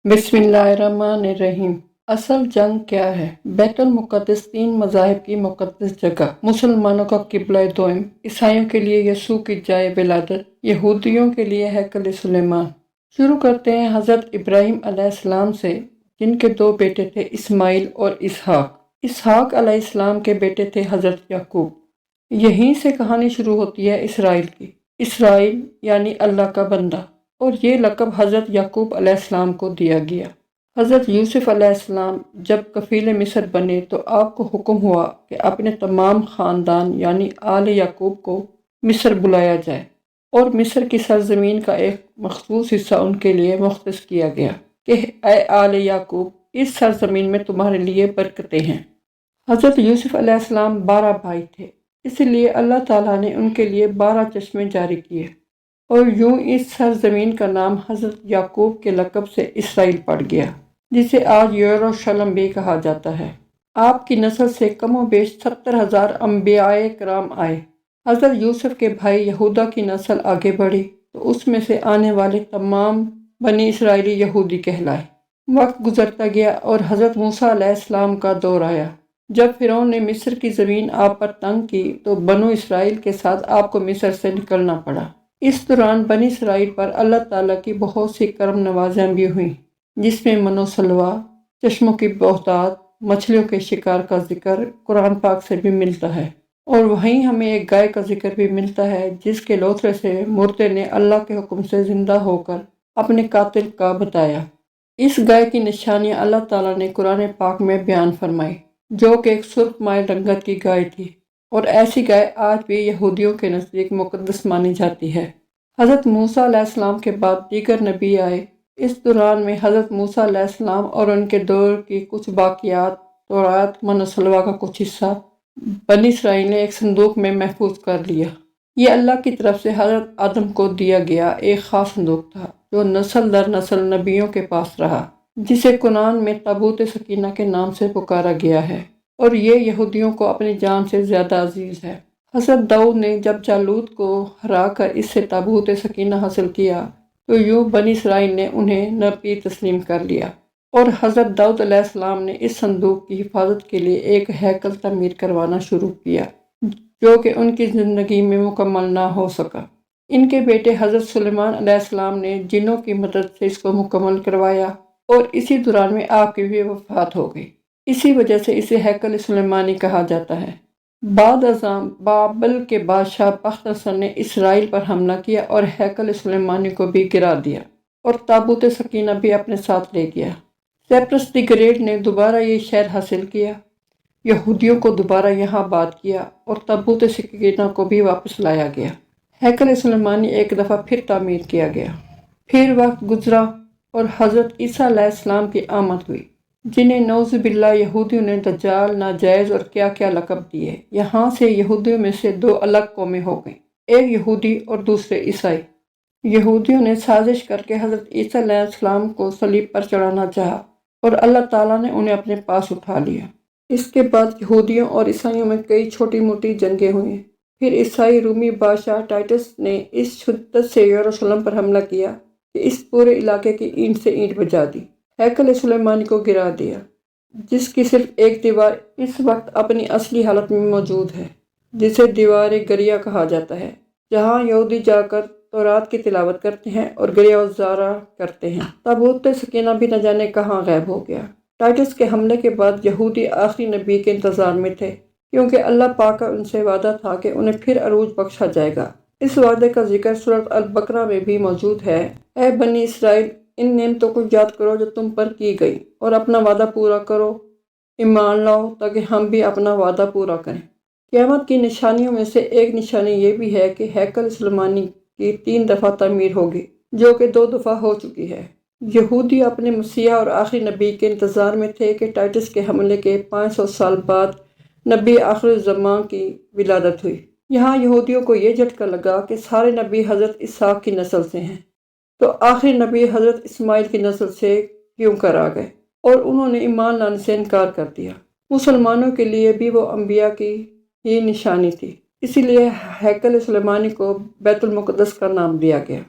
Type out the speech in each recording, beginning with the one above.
بسم اللہ الرحمن الرحیم۔ اصل جنگ کیا ہے؟ بیت المقدس تین مذاہب کی مقدس جگہ، مسلمانوں کا قبلہ دوئم، عیسائیوں کے لیے یسوع کی جائے ولادت، یہودیوں کے لیے ہیکل سلیمان۔ شروع کرتے ہیں حضرت ابراہیم علیہ السلام سے، جن کے دو بیٹے تھے، اسماعیل اور اسحاق۔ اسحاق علیہ السلام کے بیٹے تھے حضرت یعقوب۔ یہیں سے کہانی شروع ہوتی ہے اسرائیل کی۔ اسرائیل یعنی اللہ کا بندہ، اور یہ لقب حضرت یعقوب علیہ السلام کو دیا گیا۔ حضرت یوسف علیہ السلام جب کفیل مصر بنے تو آپ کو حکم ہوا کہ اپنے تمام خاندان یعنی آل یعقوب کو مصر بلایا جائے، اور مصر کی سرزمین کا ایک مخصوص حصہ ان کے لیے مختص کیا گیا کہ اے آل یعقوب، اس سرزمین میں تمہارے لیے برکتیں ہیں۔ حضرت یوسف علیہ السلام 12 بھائی تھے، اس لیے اللہ تعالیٰ نے ان کے لیے 12 چشمے جاری کیے، اور یوں اس سرزمین کا نام حضرت یعقوب کے لقب سے اسرائیل پڑ گیا، جسے آج یروشلم بھی کہا جاتا ہے۔ آپ کی نسل سے کم و بیش 70,000 انبیاء کرام آئے۔ حضرت یوسف کے بھائی یہودا کی نسل آگے بڑھی تو اس میں سے آنے والے تمام بنی اسرائیلی یہودی کہلائے۔ وقت گزرتا گیا اور حضرت موسیٰ علیہ السلام کا دور آیا۔ جب فرعون نے مصر کی زمین آپ پر تنگ کی تو بنو اسرائیل کے ساتھ آپ کو مصر سے نکلنا پڑا۔ اس دوران بنی اسرائیل پر اللہ تعالیٰ کی بہت سی کرم نوازیاں بھی ہوئیں، جس میں من و سلویٰ، چشموں کی بہتات، مچھلیوں کے شکار کا ذکر قرآن پاک سے بھی ملتا ہے، اور وہیں ہمیں ایک گائے کا ذکر بھی ملتا ہے جس کے لوتھڑے سے مردے نے اللہ کے حکم سے زندہ ہو کر اپنے قاتل کا بتایا۔ اس گائے کی نشانیاں اللہ تعالیٰ نے قرآن پاک میں بیان فرمائی، جو کہ ایک سرخ مائل رنگت کی گائے تھی، اور ایسی گائے آج بھی یہودیوں کے نزدیک مقدس مانی جاتی ہے۔ حضرت موسیٰ علیہ السلام کے بعد دیگر نبی آئے۔ اس دوران میں حضرت موسیٰ علیہ السلام اور ان کے دور کی کچھ باقیات، تورات، من و سلویٰ کا کچھ حصہ بنی اسرائیل نے ایک صندوق میں محفوظ کر لیا۔ یہ اللہ کی طرف سے حضرت آدم کو دیا گیا ایک خاص صندوق تھا، جو نسل در نسل نبیوں کے پاس رہا، جسے قرآن میں تابوت سکینہ کے نام سے پکارا گیا ہے، اور یہ یہودیوں کو اپنی جان سے زیادہ عزیز ہے۔ حضرت داؤد نے جب جالوت کو ہرا کر اس سے تابوت سکینہ حاصل کیا تو یوں بنی اسرائیل نے انہیں نبی تسلیم کر لیا، اور حضرت داؤد علیہ السلام نے اس صندوق کی حفاظت کے لیے ایک ہیکل تعمیر کروانا شروع کیا، جو کہ ان کی زندگی میں مکمل نہ ہو سکا۔ ان کے بیٹے حضرت سلیمان علیہ السلام نے جنوں کی مدد سے اس کو مکمل کروایا، اور اسی دوران میں آپ کی بھی وفات ہو گئی۔ اسی وجہ سے اسے ہیکل سلیمانی کہا جاتا ہے۔ بعد ازاں بابل کے بادشاہ بختنصر نے اسرائیل پر حملہ کیا اور ہیکل سلیمانی کو بھی گرا دیا، اور تابوت سکینہ بھی اپنے ساتھ لے گیا۔ سیپرس دی گریٹ نے دوبارہ یہ شہر حاصل کیا، یہودیوں کو دوبارہ یہاں آباد کیا، اور تابوت سکینہ کو بھی واپس لایا گیا۔ ہیکل سلیمانی ایک دفعہ پھر تعمیر کیا گیا۔ پھر وقت گزرا اور حضرت عیسیٰ علیہ السلام کی آمد ہوئی، جنہیں نعوذ باللہ یہودیوں نے دجال، ناجائز اور کیا کیا لقب دیے۔ یہاں سے یہودیوں میں سے دو الگ قومیں ہو گئیں، ایک یہودی اور دوسرے عیسائی۔ یہودیوں نے سازش کر کے حضرت عیسیٰ علیہ السلام کو صلیب پر چڑھانا چاہا، اور اللہ تعالیٰ نے انہیں اپنے پاس اٹھا لیا۔ اس کے بعد یہودیوں اور عیسائیوں میں کئی چھوٹی موٹی جنگیں ہوئیں۔ پھر عیسائی رومی بادشاہ ٹائٹس نے اس شدت سے یروشلم پر حملہ کیا کہ اس پورے علاقے کی اینٹ سے اینٹ بجا دی، ہیکل سلیمانی کو گرا دیا، جس کی صرف ایک دیوار اس وقت اپنی اصلی حالت میں موجود ہے، جسے دیوار گریا کہا جاتا ہے، جہاں یہودی جا کر تورات کی تلاوت کرتے ہیں اور گریہ وزارہ کرتے ہیں۔ تابوت سکینہ بھی نہ جانے کہاں غائب ہو گیا۔ ٹائٹس کے حملے کے بعد یہودی آخری نبی کے انتظار میں تھے، کیونکہ اللہ پاک کا ان سے وعدہ تھا کہ انہیں پھر عروج بخشا جائے گا۔ اس وعدے کا ذکر سورۃ البقرہ میں بھی موجود ہے۔ اے بنی اسرائیل، ان نعمتوں کو یاد کرو جو تم پر کی گئی، اور اپنا وعدہ پورا کرو، ایمان لاؤ تاکہ ہم بھی اپنا وعدہ پورا کریں۔ قیامت کی نشانیوں میں سے ایک نشانی یہ بھی ہے کہ ہیکل سلیمانی کی 3 دفعہ تعمیر ہوگی، جو کہ 2 دفعہ ہو چکی ہے۔ یہودی اپنے مسیح اور آخری نبی کے انتظار میں تھے کہ ٹائٹس کے حملے کے 500 سال بعد نبی آخر الزماں کی ولادت ہوئی۔ یہاں یہودیوں کو یہ جھٹکا لگا کہ سارے نبی حضرت اسحاق کی نسل سے ہیں، تو آخری نبی حضرت اسماعیل کی نسل سے کیوں کر آ گئے، اور انہوں نے ایمان لانے سے انکار کر دیا۔ مسلمانوں کے لیے بھی وہ انبیاء کی ہی نشانی تھی، اسی لیے ہیکل سلیمانی کو بیت المقدس کا نام دیا گیا۔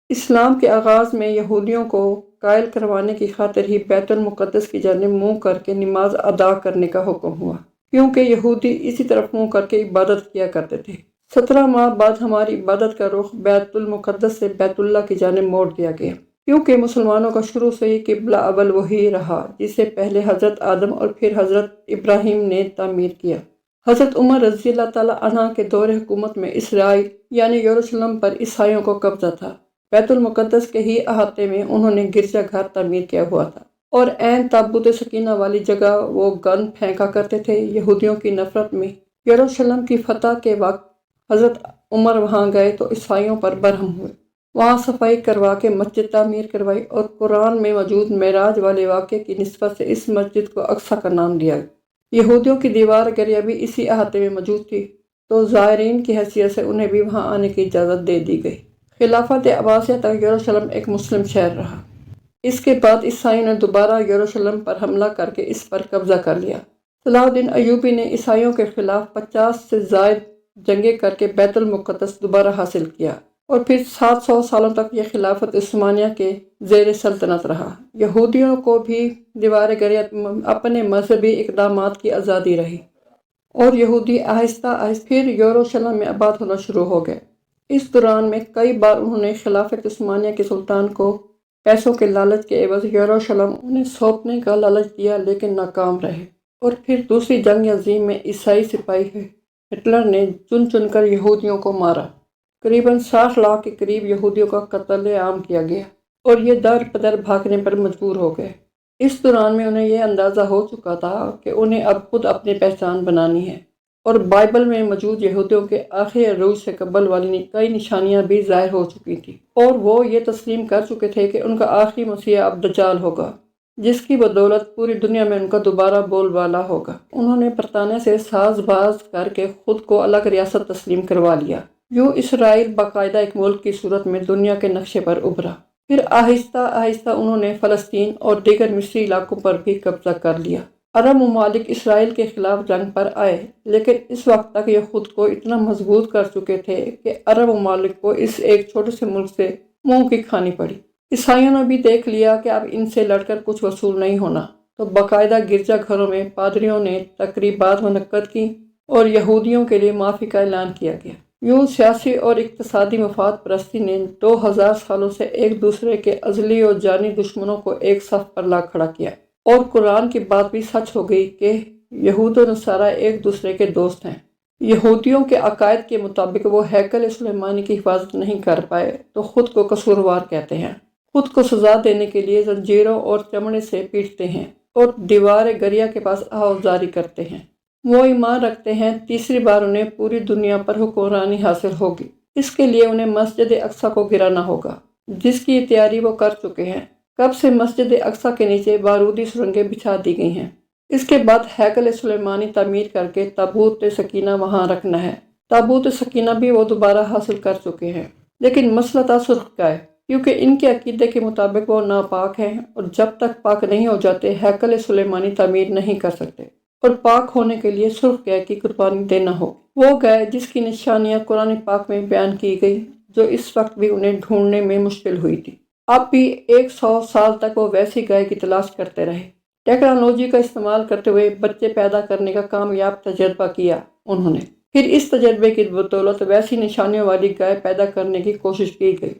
اسلام کے آغاز میں یہودیوں کو قائل کروانے کی خاطر ہی بیت المقدس کی جانب منہ کر کے نماز ادا کرنے کا حکم ہوا، کیونکہ یہودی اسی طرف منہ کر کے عبادت کیا کرتے تھے۔ 17 ماہ بعد ہماری عبادت کا رخ بیت المقدس سے بیت اللہ کی جانب موڑ دیا گیا، کیونکہ مسلمانوں کا شروع سے ہی قبلہ اول وہی رہا جسے پہلے حضرت آدم اور پھر حضرت ابراہیم نے تعمیر کیا۔ حضرت عمر رضی اللہ تعالیٰ عنہ کے دور حکومت میں اسرائیل یعنی یروشلم پر عیسائیوں کو قبضہ تھا۔ بیت المقدس کے ہی احاطے میں انہوں نے گرجا گھر تعمیر کیا ہوا تھا، اور عین تابوت سکینہ والی جگہ وہ گند پھینکا کرتے تھے۔ یہودیوں کی نفرت میں یروشلم کی فتح کے وقت حضرت عمر وہاں گئے تو عیسائیوں پر برہم ہوئے، وہاں صفائی کروا کے مسجد تعمیر کروائی، اور قرآن میں موجود معراج والے واقعے کی نسبت سے اس مسجد کو اقصیٰ کا نام دیا گیا۔ یہودیوں کی دیوار گریا بھی اسی احاطے میں موجود تھی، تو زائرین کی حیثیت سے انہیں بھی وہاں آنے کی اجازت دے دی گئی۔ خلافت عباسیہ تک یروشلم ایک مسلم شہر رہا۔ اس کے بعد عیسائیوں نے دوبارہ یروشلم پر حملہ کر کے اس پر قبضہ کر لیا۔ صلاح الدین ایوبی نے عیسائیوں کے خلاف 50 سے زائد جنگیں کر کے بیت المقدس دوبارہ حاصل کیا، اور پھر 700 سالوں تک یہ خلافت عثمانیہ کے زیر سلطنت رہا۔ یہودیوں کو بھی دیوار گریا اپنے مذہبی اقدامات کی آزادی رہی، اور یہودی آہستہ آہستہ پھر یروشلم میں آباد ہونا شروع ہو گئے۔ اس دوران میں کئی بار انہوں نے خلافت عثمانیہ کے سلطان کو پیسوں کے لالچ کے عوض یروشلم انہیں سونپنے کا لالچ دیا، لیکن ناکام رہے۔ اور پھر دوسری جنگ عظیم میں عیسائی سپاہی ہٹلر نے چن چن کر یہودیوں کو مارا۔ قریباً 60 لاکھ کے قریب یہودیوں کا قتل عام کیا گیا، اور یہ در بدر بھاگنے پر مجبور ہو گئے۔ اس دوران میں انہیں یہ اندازہ ہو چکا تھا کہ انہیں اب خود اپنی پہچان بنانی ہے، اور بائبل میں موجود یہودیوں کے آخری عروج سے قبل والی کئی نشانیاں بھی ظاہر ہو چکی تھیں، اور وہ یہ تسلیم کر چکے تھے کہ ان کا آخری مسیح اب دجال ہوگا، جس کی بدولت پوری دنیا میں ان کا دوبارہ بول بالا ہوگا۔ انہوں نے برطانیہ سے ساز باز کر کے خود کو الگ ریاست تسلیم کروا لیا۔ یوں اسرائیل باقاعدہ ایک ملک کی صورت میں دنیا کے نقشے پر ابھرا۔ پھر آہستہ آہستہ انہوں نے فلسطین اور دیگر مصری علاقوں پر بھی قبضہ کر لیا۔ عرب ممالک اسرائیل کے خلاف جنگ پر آئے، لیکن اس وقت تک یہ خود کو اتنا مضبوط کر چکے تھے کہ عرب ممالک کو اس ایک چھوٹے سے ملک سے منہ کی کھانی پڑی۔ عیسائیوں نے بھی دیکھ لیا کہ اب ان سے لڑ کر کچھ وصول نہیں ہونا، تو باقاعدہ گرجا گھروں میں پادریوں نے تقریبات منعقد کی اور یہودیوں کے لیے معافی کا اعلان کیا گیا۔ یوں سیاسی اور اقتصادی مفاد پرستی نے 2000 سالوں سے ایک دوسرے کے ازلی اور جانی دشمنوں کو ایک صف پر لا کھڑا کیا، اور قرآن کی بات بھی سچ ہو گئی کہ یہود و نصارہ ایک دوسرے کے دوست ہیں۔ یہودیوں کے عقائد کے مطابق وہ ہیکل سلیمانی کی حفاظت نہیں کر پائے تو خود کو قصوروار کہتے ہیں، خود کو سزا دینے کے لیے زنجیروں اور چمڑے سے پیٹتے ہیں، اور دیوار گریا کے پاس آہوزاری کرتے ہیں۔ وہ ایمان رکھتے ہیں تیسری بار انہیں پوری دنیا پر حکمرانی حاصل ہوگی۔ اس کے لیے انہیں مسجد اقصیٰ کو گرانا ہوگا، جس کی تیاری وہ کر چکے ہیں۔ کب سے مسجد اقصیٰ کے نیچے بارودی سرنگیں بچھا دی گئی ہیں۔ اس کے بعد ہیکل سلیمانی تعمیر کر کے تابوت سکینہ وہاں رکھنا ہے۔ تابوت سکینہ بھی وہ دوبارہ حاصل کر چکے ہیں، لیکن مسئلہ تھا سرخ کا ہے، کیونکہ ان کے عقیدے کے مطابق وہ ناپاک ہیں، اور جب تک پاک نہیں ہو جاتے ہیکل سلیمانی تعمیر نہیں کر سکتے، اور پاک ہونے کے لیے سرخ گائے کی قربانی دینا ہو۔ وہ گائے جس کی نشانیاں قرآن پاک میں بیان کی گئی، جو اس وقت بھی انہیں ڈھونڈنے میں مشکل ہوئی تھی۔ اب بھی 100 سال تک وہ ویسی گائے کی تلاش کرتے رہے۔ ٹیکنالوجی کا استعمال کرتے ہوئے بچے پیدا کرنے کا کامیاب تجربہ کیا انہوں نے۔ پھر اس تجربے کی بدولت ویسی نشانیوں والی گائے پیدا کرنے کی کوشش کی گئی،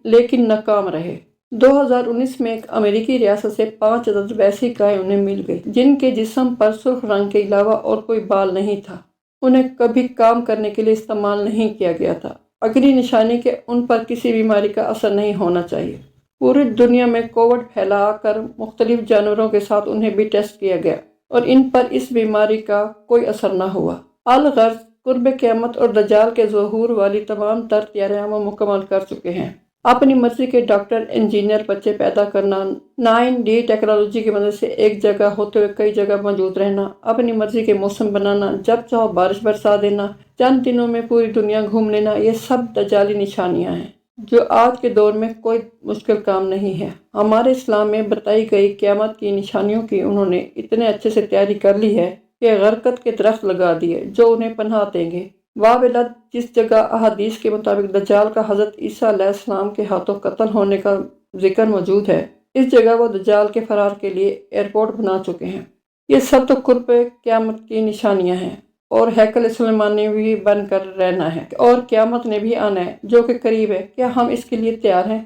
لیکن ناکام رہے۔ 2019 میں ایک امریکی ریاست سے 5 عدد ویسی گائے انہیں مل گئی، جن کے جسم پر سرخ رنگ کے علاوہ اور کوئی بال نہیں تھا۔ انہیں کبھی کام کرنے کے لیے استعمال نہیں کیا گیا تھا۔ اگلی نشانی کہ ان پر کسی بیماری کا اثر نہیں ہونا چاہیے۔ پوری دنیا میں کووڈ پھیلا کر مختلف جانوروں کے ساتھ انہیں بھی ٹیسٹ کیا گیا، اور ان پر اس بیماری کا کوئی اثر نہ ہوا۔ الغرض قرب قیامت اور دجال کے ظہور والی تمام تر تیاریاں وہ مکمل کر چکے ہیں۔ اپنی مرضی کے ڈاکٹر، انجینئر بچے پیدا کرنا، 9D ٹیکنالوجی کی مدد سے ایک جگہ ہوتے ہوئے کئی جگہ موجود رہنا، اپنی مرضی کے موسم بنانا، جب چاہو بارش برسا دینا، چند دنوں میں پوری دنیا گھوم لینا، یہ سب دجالی نشانیاں ہیں، جو آج کے دور میں کوئی مشکل کام نہیں ہے۔ ہمارے اسلام میں بتائی گئی قیامت کی نشانیوں کی انہوں نے اتنے اچھے سے تیاری کر لی ہے کہ غرقت کے درخت لگا دیے جو انہیں پناہ دیں گے۔ واولد جس جگہ احادیث کے مطابق دجال کا حضرت عیسیٰ علیہ السلام کے ہاتھوں قتل ہونے کا ذکر موجود ہے، اس جگہ وہ دجال کے فرار کے لیے ایئرپورٹ بنا چکے ہیں۔ یہ سب تو قرب قیامت کی نشانیاں ہیں، اور ہیکل سلیمان نے بھی بن کر رہنا ہے، اور قیامت نے بھی آنا ہے جو کہ قریب ہے۔ کیا ہم اس کے لیے تیار ہیں؟